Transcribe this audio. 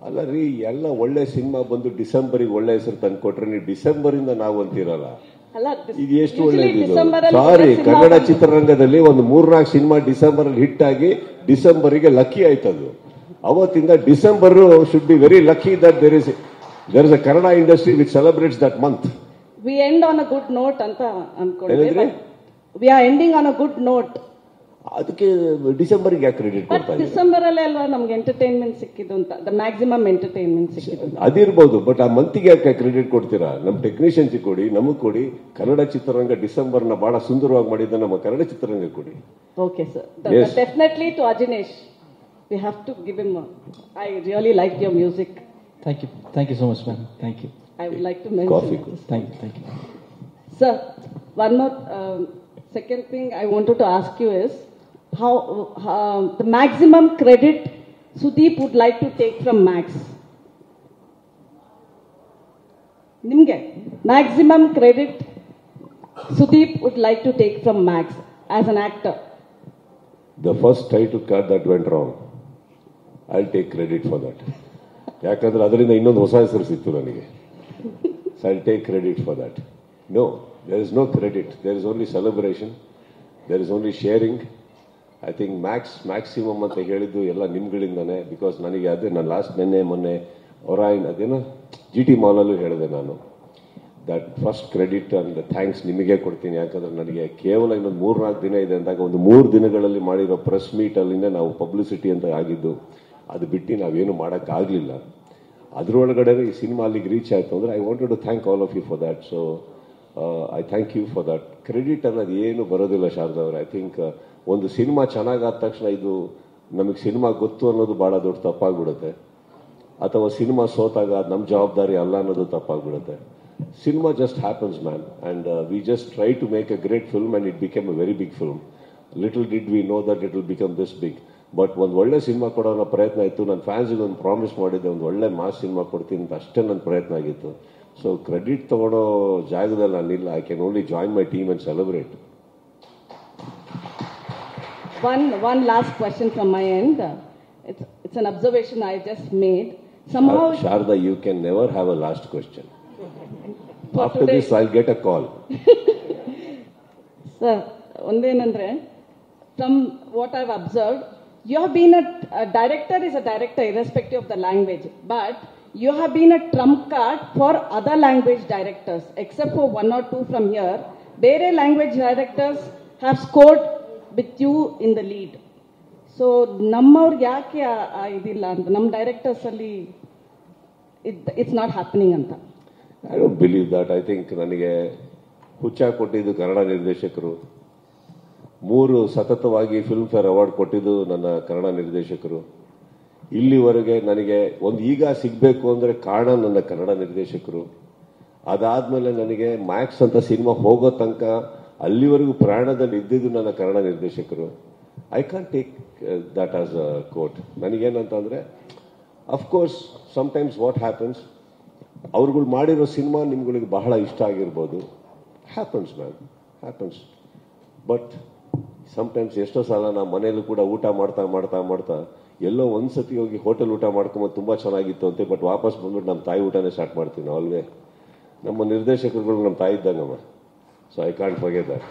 ಅಲ್ಲ ರೀ, ಎಲ್ಲ ಒಳ್ಳೆ ಸಿನಿಮಾ ಬಂದು ಡಿಸೆಂಬರಿಗೆ ಒಳ್ಳೆ ಹೆಸರು ತಂದು ಕೊಟ್ರೆ ನೀವು ಡಿಸೆಂಬರ್ ಇಂದ ನಾವು ಅಂತೀರಲ್ಲ, ಇದು ಎಷ್ಟು ಒಳ್ಳೇದು. ಸಾರಿ, ಕನ್ನಡ ಚಿತ್ರರಂಗದಲ್ಲಿ ಒಂದು 3-4 ಸಿನಿಮಾ ಡಿಸೆಂಬರ್ ಅಲ್ಲಿ ಹಿಟ್ ಆಗಿ ಡಿಸೆಂಬರಿಗೆ ಲಕ್ಕಿ ಆಯ್ತದು. ಅವತ್ತಿಂದ December should be very lucky that there is a Kannada industry which celebrates that month. We end on a good note ಅಂತ ಅನ್ಕೊಂಡ್ರೆ, we are ending on a good note. ಅದಕ್ಕೆ ಡಿಸೆಂಬರ್ಗೆ ಯಾಕೆ credit ಕೊಡ್ತಾ ಇದ್ದೀರಾ? ಡಿಸೆಂಬರ್ ಅಲ್ಲೇ ಅಲ್ವಾ ನಮ್ಗೆ ಎಂಟರ್ಟೈನ್ಮೆಂಟ್ ಸಿಕ್ಕಿದ್ದು ಅಂತ, ದ ಮ್ಯಾಕ್ಸಿಮಮ್ ಎಂಟರ್ಟೈನ್ಮೆಂಟ್ ಸಿಕ್ಕಿದ್ದು ಅದಿರ್ಬೋದು. ಬಟ್ ಆ ಮಂತಿಗೆ ಯಾಕೆ ಕ್ರೆಡಿಟ್ ಕೊಡ್ತೀರಾ? ನಮ್ಮ ಟೆಕ್ನಿಷಿಯನ್ಸ್ ಕೊಡಿ, ನಮಗ್ ಕೊಡಿ. ಕನ್ನಡ ಚಿತ್ರರಂಗ ಡಿಸೆಂಬರ್ನ ಬಹಳ ಸುಂದರವಾಗಿ ಮಾಡಿದ್ದ ನಮ್ಮ ಕನ್ನಡ ಚಿತ್ರರಂಗ ಕೊಡಿ. Okay sir, definitely to Ajaneesh, we have to give him. I really like your music. Thank you so much, ma'am. Thank you. I would like to mention Coffee. Thank you. Sir, one more second thing I wanted to ask you is how the maximum credit Sudeep would like to take from Max. Nimge maximum credit Sudeep would like to take from Max as an actor. The first title card that went wrong, I'll take credit for that. ಯಾಕಂದ್ರೆ ಅದರಿಂದ ಇನ್ನೊಂದು ಹೊಸ ಹೆಸರು ಸಿಕ್ತು ನನಗೆ. So I'll take credit for that. No, there is no credit. There is only celebration. There is only sharing. I think maximum ಅಂತ ಹೇಳಿದ್ದು ಎಲ್ಲ ನಿಮ್ಗಳಿಂದಾನೆ. ಬಿಕಾಸ್ ನನಗೆ ಅದೇ ನಾನು ಲಾಸ್ಟ್ ಮೊನ್ನೆ ಒರಾಯಿನ್ ಅದೇನೋ GT ಮಾಲಲ್ಲೂ ಹೇಳಿದೆ ನಾನು, that first credit and thanks ನಿಮಗೆ ಕೊಡ್ತೀನಿ. ಯಾಕಂದ್ರೆ ನನಗೆ ಕೇವಲ ಇನ್ನೊಂದು 3-4 ದಿನ ಇದೆ ಅಂದಾಗ ಒಂದು 3 ದಿನಗಳಲ್ಲಿ ಮಾಡಿರೋ ಪ್ರೆಸ್ ಮೀಟ್ ಅಲ್ಲಿಂದ ನಾವು ಪಬ್ಲಿಸಿಟಿ ಅಂತ ಆಗಿದ್ದು. ಅದು ಬಿಟ್ಟು ನಾವೇನು ಮಾಡೋಕ್ಕಾಗಲಿಲ್ಲ. ಅದರೊಳಗಡೆ ಈ ಸಿನಿಮಾ ಅಲ್ಲಿಗೆ ರೀಚ್ ಆಯಿತು ಅಂದರೆ I wanted to thank all of you for that. So I thank you for that. Credit ಅನ್ನೋದು ಏನು ಬರೋದಿಲ್ಲ ಶಾರದಾ ಅವರೇ. ಐ ಥಿಂಕ್ ಒಂದು ಸಿನಿಮಾ ಚೆನ್ನಾಗಾದ ತಕ್ಷಣ ಇದು ನಮಗೆ ಸಿನಿಮಾ ಗೊತ್ತು ಅನ್ನೋದು ಭಾಳ ದೊಡ್ಡ ತಪ್ಪಾಗ್ಬಿಡುತ್ತೆ, ಅಥವಾ ಸಿನಿಮಾ ಸೋತಾಗ ಅದು ನಮ್ಮ ಜವಾಬ್ದಾರಿ ಅಲ್ಲ ಅನ್ನೋದು ತಪ್ಪಾಗ್ಬಿಡುತ್ತೆ. Cinema just happens man, and we just try to make a great film and it became a very big film. Little did we know that it will become this big. But ಒಂದು ಒಳ್ಳೆ cinema ಕೊಡೋ ಪ್ರಯತ್ನ ಇತ್ತು. ನನ್ನ ಫ್ಯಾನ್ಸಿಗೆ ಒಂದು promise ಮಾಡಿದ್ದೆ, ಒಂದು ಒಳ್ಳೆ ಮಾಸ್ ಸಿನಿಮಾ ಕೊಡ್ತೀನಿ ಅಂತ, ಅಷ್ಟೇ ನನ್ನ ಪ್ರಯತ್ನ ಆಗಿತ್ತು. ಸೊ ಕ್ರೆಡಿಟ್ ತಗೊಳ್ಳೋ ಜಾಗದಲ್ಲಿ ನಾನಿಲ್ಲ. I can only join my team and celebrate. One last question from my end. It's an observation I just made. Somehow, Sharda, you can never have a last question. After today, this, I'll get a call. Sir, ಒಂದೇನಂದ್ರೆ, from what I've observed, you have been a director is a director irrespective of the language, but you have been a trump card for other language directors, except for 1 or 2 from here. ಬೇರೆ language directors have scored with you in the lead. So ನಮ್ಮವ್ರಿಗೆ ಯಾಕೆ ಇದಿಲ್ಲ ಅಂತ, ನಮ್ಮ directors ಅಲ್ಲಿ it's not happening ಅಂತ? I don't believe that. I think ನನಗೆ ಹುಚ್ಚ ಕೊಟ್ಟಿದ್ದು ಕನ್ನಡ ನಿರ್ದೇಶಕರು, 3 ಸತತವಾಗಿ ಫಿಲ್ಮ್ ಫೇರ್ ಅವಾರ್ಡ್ ಕೊಟ್ಟಿದ್ದು ನನ್ನ ಕನ್ನಡ ನಿರ್ದೇಶಕರು. ಇಲ್ಲಿವರೆಗೆ ನನಗೆ ಒಂದು ಈಗ ಸಿಗಬೇಕು ಅಂದರೆ ಕಾರಣ ನನ್ನ ಕನ್ನಡ ನಿರ್ದೇಶಕರು. ಅದಾದಮೇಲೆ ನನಗೆ ಮ್ಯಾಕ್ಸ್ ಅಂತ ಸಿನಿಮಾ ಹೋಗೋ ತನಕ ಅಲ್ಲಿವರೆಗೂ ಪ್ರಾಣದಲ್ಲಿ ಇದ್ದಿದ್ದು ನನ್ನ ಕನ್ನಡ ನಿರ್ದೇಶಕರು. I can take that as a quote. ನನಗೇನಂತಂದರೆ, ಅಫ್ಕೋರ್ಸ್ ಸಮ್ಟೈಮ್ಸ್ ವಾಟ್ ಹ್ಯಾಪನ್ಸ್, ಅವ್ರುಗಳು ಮಾಡಿರೋ ಸಿನಿಮಾ ನಿಮ್ಗಳಿಗೆ ಬಹಳ ಇಷ್ಟ ಆಗಿರ್ಬೋದು. Happens ma'am, happens. But sometimes ಎಷ್ಟೋ ಸಲ ನಾವು ಮನೇಲೂ ಕೂಡ ಊಟ ಮಾಡ್ತಾ ಮಾಡ್ತಾ ಮಾಡ್ತಾ ಎಲ್ಲೋ ಒಂದ್ಸತಿ ಹೋಗಿ ಹೋಟೆಲ್ ಊಟ ಮಾಡ್ಕೊಂಬೋದು, ತುಂಬ ಚೆನ್ನಾಗಿತ್ತು ಅಂತೆ. ಬಟ್ ವಾಪಸ್ ಬಂದ್ಬಿಟ್ಟು ನಮ್ಮ ತಾಯಿ ಊಟನೇ ಸ್ಟಾರ್ಟ್ ಮಾಡ್ತೀವಿ ನಾವು ಅಲ್ವೇ. ನಮ್ಮ ನಿರ್ದೇಶಕರುಗಳು ನಮ್ಮ ತಾಯಿ ಇದ್ದಂಗಮ್ಮ. So I can't forget that.